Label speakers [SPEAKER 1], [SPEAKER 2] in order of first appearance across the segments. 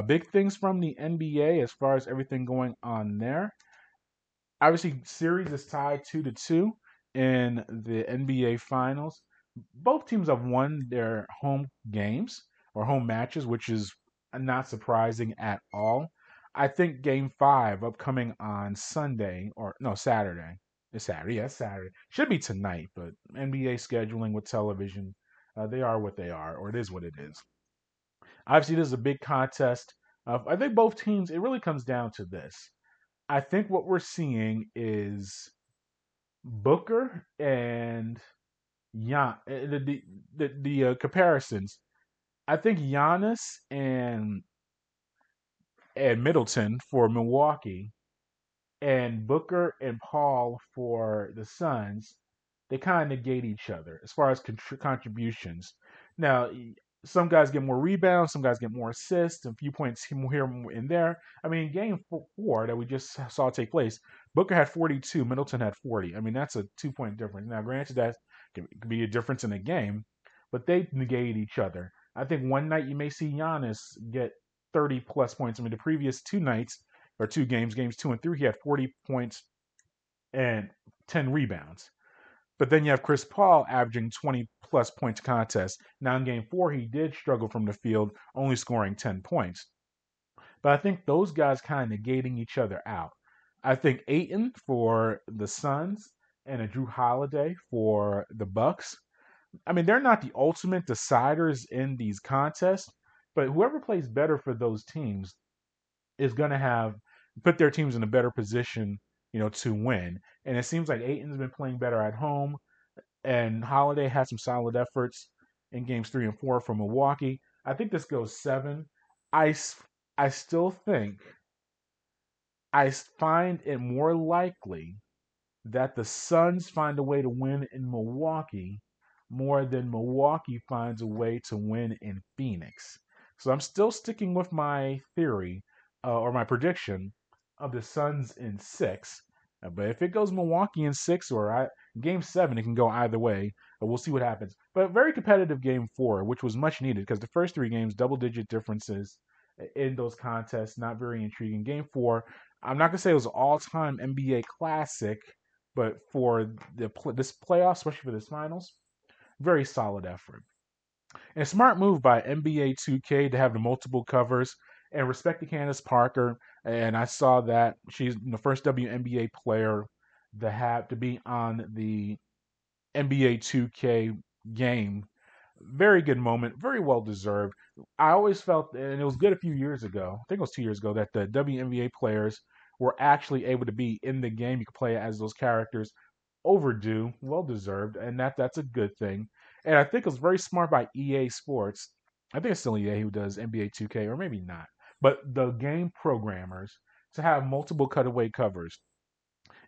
[SPEAKER 1] Big things from the NBA as far as everything going on there. Obviously, series is tied 2-2 in the NBA Finals. Both teams have won their home games or home matches, which is not surprising at all. I think Game Five, upcoming on Sunday or no Saturday. It's Saturday, yes, Saturday. Should be tonight, but NBA scheduling with television, they are what they are, or it is what it is. Obviously, this is a big contest. I think both teams. It really comes down to this. I think what we're seeing is Booker and the comparisons. I think Giannis and Middleton for Milwaukee and Booker and Paul for the Suns, they kind of negate each other as far as contributions. Now, some guys get more rebounds, some guys get more assists, a few points here and there. I mean, game four that we just saw take place, Booker had 42, Middleton had 40. I mean, that's a 2 point difference. Now, granted, that could be a difference in a game, but they negate each other. I think one night you may see Giannis get 30 plus points. I mean, the previous two nights or two games, games two and three, he had 40 points and 10 rebounds. But then you have Chris Paul averaging 20 plus points contest. Now in game four, he did struggle from the field, only scoring 10 points. But I think those guys kind of negating each other out. I think Aiton for the Suns and a Drew Holiday for the Bucks. I mean, they're not the ultimate deciders in these contests, but whoever plays better for those teams is going to have put their teams in a better position, to win. And it seems like Aiton's been playing better at home, and Holiday had some solid efforts in games three and four for Milwaukee. I think this goes seven. I I still think I find it more likely that the Suns find a way to win in Milwaukee more than Milwaukee finds a way to win in Phoenix. So I'm still sticking with my theory or my prediction of the Suns in six. But if it goes Milwaukee in six or game seven, it can go either way. We'll see what happens. But a very competitive game four, which was much needed because the first three games, double digit differences in those contests, not very intriguing. Game four, I'm not going to say it was an all time NBA classic, but for this playoff, especially for this finals, very solid effort. And a smart move by NBA 2K to have the multiple covers and respect to Candace Parker. And I saw that she's the first WNBA player to be on the NBA 2K game. Very good moment, very well deserved. I always felt, and it was good a few years ago, I think it was 2 years ago, that the WNBA players were actually able to be in the game. You could play as those characters. Overdue, well deserved, and that's a good thing. And I think it was very smart by EA Sports. I think it's still EA who does NBA 2K, or maybe not. But the game programmers to have multiple cutaway covers.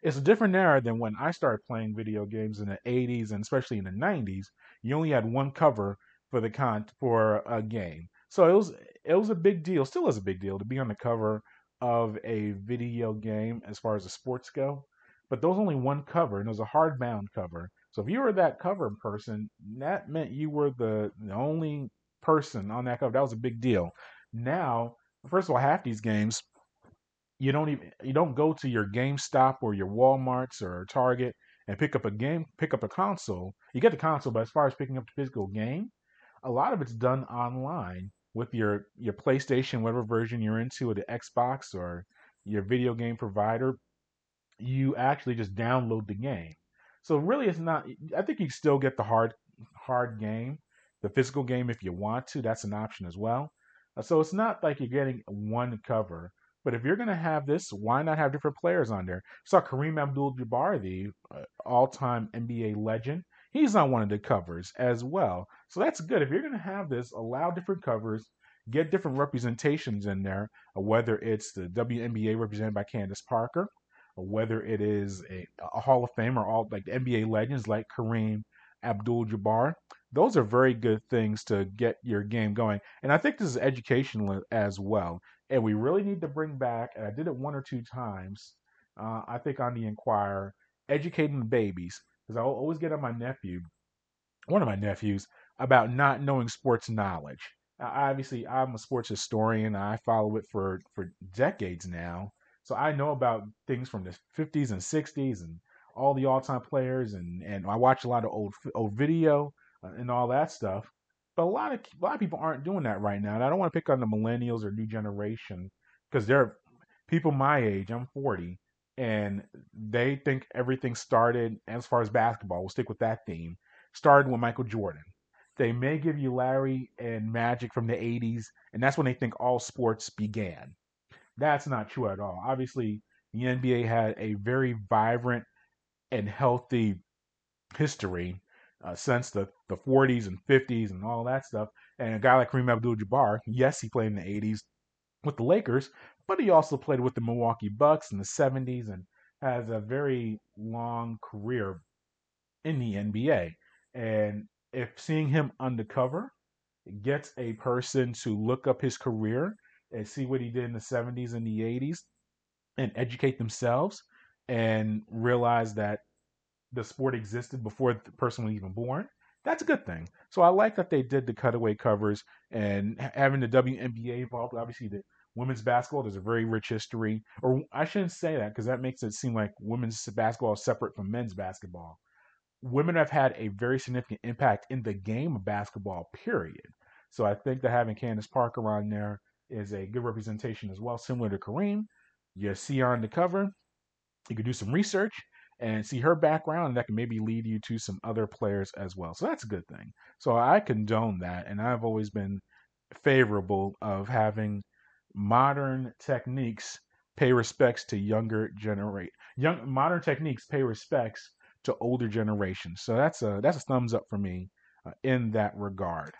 [SPEAKER 1] It's a different era than when I started playing video games in the 80s and especially in the 90s. You only had one cover for for a game. So it was a big deal, still is a big deal to be on the cover of a video game as far as the sports go. But there was only one cover and it was a hardbound cover. So if you were that cover person, that meant you were the only person on that cover. That was a big deal. Now, first of all, half these games you don't go to your GameStop or your Walmarts or Target and pick up a console. You get the console, but as far as picking up the physical game, a lot of it's done online with your PlayStation, whatever version you're into, or the Xbox or your video game provider. You actually just download the game. So really, it's not. I think you still get the hard game, the physical game if you want to. That's an option as well. So it's not like you're getting one cover. But if you're going to have this, why not have different players on there? Saw Kareem Abdul-Jabbar, the all-time NBA legend. He's on one of the covers as well. So that's good. If you're going to have this, allow different covers, get different representations in there, whether it's the WNBA represented by Candace Parker, or whether it is a Hall of Fame or all like the NBA legends like Kareem Abdul-Jabbar. Those are very good things to get your game going. And I think this is educational as well. And we really need to bring back, and I did it one or two times, I think on the Inquirer, educating the babies. Because I always get on one of my nephews, about not knowing sports knowledge. Obviously, I'm a sports historian. I follow it for decades now, so I know about things from the 50s and 60s and all the all-time players, and I watch a lot of old video and all that stuff. But a lot of people aren't doing that right now. And I don't want to pick on the millennials or new generation because they're people my age. I'm 40, and they think everything started as far as basketball. We'll stick with that theme. Started with Michael Jordan. They may give you Larry and Magic from the 80s, and that's when they think all sports began. That's not true at all. Obviously, the NBA had a very vibrant and healthy history since the 40s and 50s and all that stuff. And a guy like Kareem Abdul-Jabbar, yes, he played in the 80s with the Lakers, but he also played with the Milwaukee Bucks in the 70s and has a very long career in the NBA. And if seeing him undercover gets a person to look up his career and see what he did in the 70s and the 80s and educate themselves and realize that the sport existed before the person was even born, that's a good thing. So I like that they did the cutaway covers and having the WNBA involved. Obviously, the women's basketball, there's a very rich history. Or I shouldn't say that because that makes it seem like women's basketball is separate from men's basketball. Women have had a very significant impact in the game of basketball, period. So I think that having Candace Parker on there is a good representation as well, similar to Kareem. You see her on the cover, you could do some research and see her background, and that can maybe lead you to some other players as well. So that's a good thing. So I condone that, and I've always been favorable of having modern techniques pay respects to young modern techniques pay respects to older generations. So that's a thumbs up for me in that regard.